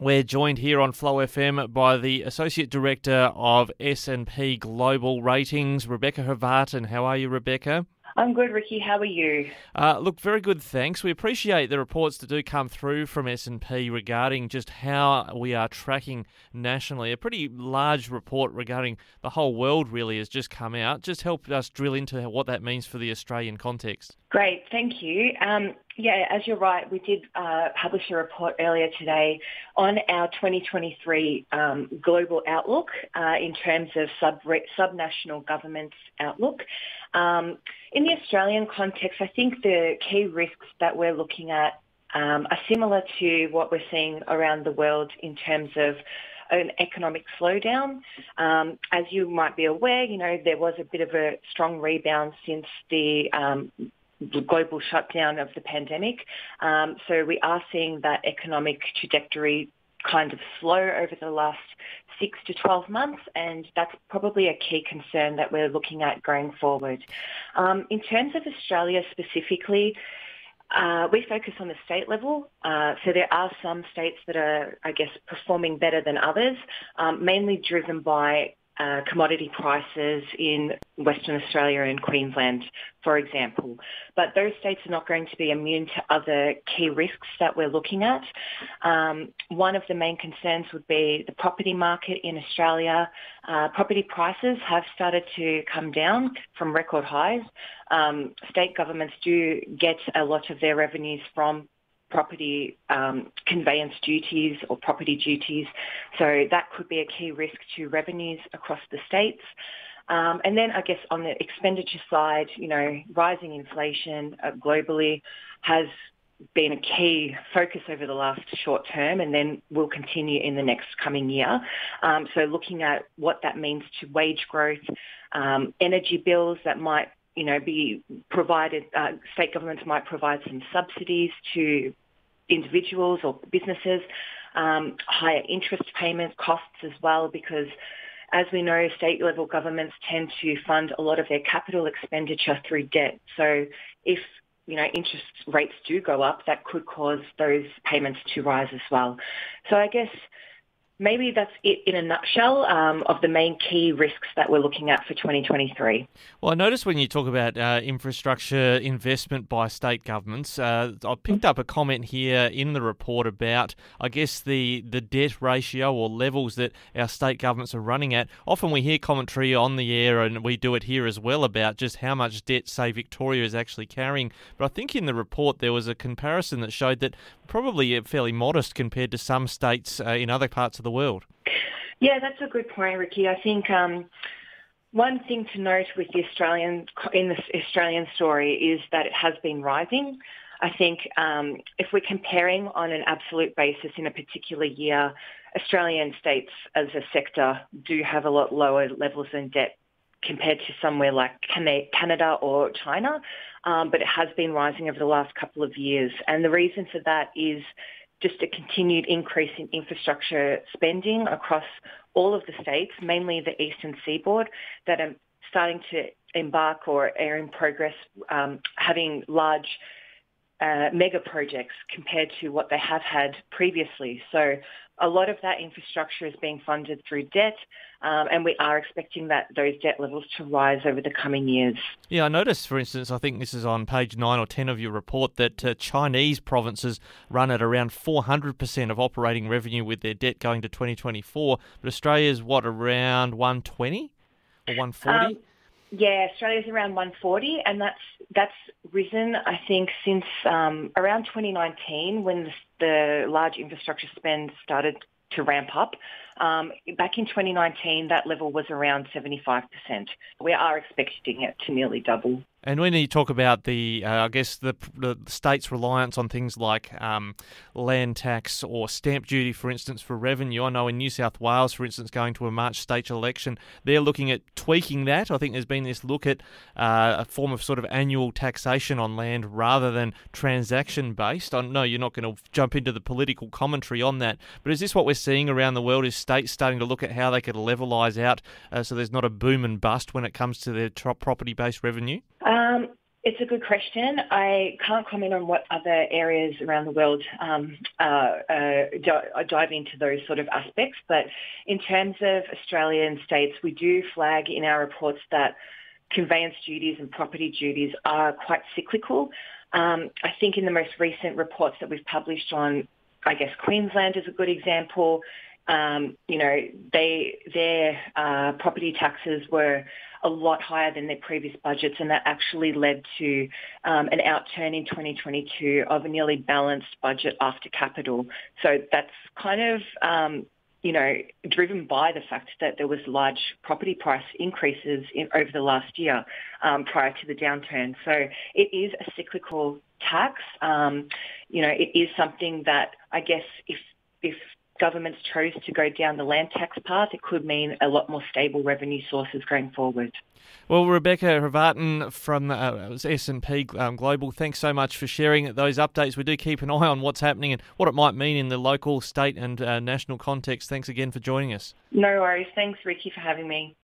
We're joined here on Flow FM by the Associate Director of S&P Global Ratings, Rebecca Hrvatin. How are you, Rebecca? I'm good, Ricky. How are you? Look, very good, thanks. We appreciate the reports that do come through from S&P regarding just how we are tracking nationally. A pretty large report regarding the whole world really has just come out. Just help us drill into what that means for the Australian context. Great, thank you. As you're right, we did publish a report earlier today on our 2023 global outlook in terms of subnational governments outlook. In the Australian context, I think the key risks that we're looking at are similar to what we're seeing around the world in terms of an economic slowdown. As you might be aware, there was a bit of a strong rebound since the global shutdown of the pandemic. So we are seeing that economic trajectory kind of slow over the last 6 to 12 months, and that's probably a key concern that we're looking at going forward. In terms of Australia specifically, we focus on the state level. So there are some states that are, performing better than others, mainly driven by commodity prices in Western Australia and Queensland, for example. But those states are not going to be immune to other key risks that we're looking at. One of the main concerns would be the property market in Australia. Property prices have started to come down from record highs. State governments do get a lot of their revenues from property conveyance duties or property duties. So that could be a key risk to revenues across the states. And then on the expenditure side, rising inflation globally has been a key focus over the last short term and then will continue in the next coming year. So looking at what that means to wage growth, energy bills that might be provided, state governments might provide some subsidies to individuals or businesses, higher interest payment costs as well, because as we know, state level governments tend to fund a lot of their capital expenditure through debt. So if interest rates do go up, that could cause those payments to rise as well. So I guess maybe that's it in a nutshell of the main key risks that we're looking at for 2023. Well, I noticed when you talk about infrastructure investment by state governments, I picked up a comment here in the report about, the debt ratio or levels that our state governments are running at. Often we hear commentary on the air, and we do it here as well, about just how much debt, say, Victoria is actually carrying. But I think in the report there was a comparison that showed that probably fairly modest compared to some states in other parts of the world. Yeah, that's a good point, Ricky. I think one thing to note with the Australian story is that it has been rising. I think if we're comparing on an absolute basis in a particular year, Australian states as a sector do have a lot lower levels in debt compared to somewhere like Canada or China, but it has been rising over the last couple of years. And the reason for that is just a continued increase in infrastructure spending across all of the states, mainly the eastern seaboard, that are starting to embark or are in progress having large mega projects compared to what they have had previously. So a lot of that infrastructure is being funded through debt, and we are expecting those debt levels to rise over the coming years. Yeah, I noticed, for instance, I think this is on page 9 or 10 of your report, that Chinese provinces run at around 400% of operating revenue with their debt going to 2024, but Australia's, around 120 or 140? Yeah, Australia's around 140, and that's risen, I think, since around 2019 when the large infrastructure spend started to ramp up. Back in 2019, that level was around 75%. We are expecting it to nearly double. And when you talk about the state's reliance on things like land tax or stamp duty, for instance, for revenue, I know in New South Wales, for instance, going to a March state election, they're looking at tweaking that. I think there's been this look at a form of sort of annual taxation on land rather than transaction-based. I know you're not going to jump into the political commentary on that, but is this what we're seeing around the world? Is states starting to look at how they could levelise out so there's not a boom and bust when it comes to their property-based revenue? It's a good question. I can't comment on what other areas around the world dive into those sort of aspects. But in terms of Australian states, we do flag in our reports that conveyance duties and property duties are quite cyclical. I think in the most recent reports that we've published on, I guess Queensland is a good example. Their property taxes were a lot higher than their previous budgets, and that actually led to an outturn in 2022 of a nearly balanced budget after capital. So that's kind of, driven by the fact that there was large property price increases over the last year prior to the downturn. So it is a cyclical tax. It is something that I guess if governments chose to go down the land tax path, it could mean a lot more stable revenue sources going forward. Well, Rebecca Hrvatin from S&P Global, thanks so much for sharing those updates. We do keep an eye on what's happening and what it might mean in the local, state and national context. Thanks again for joining us. No worries. Thanks, Ricky, for having me.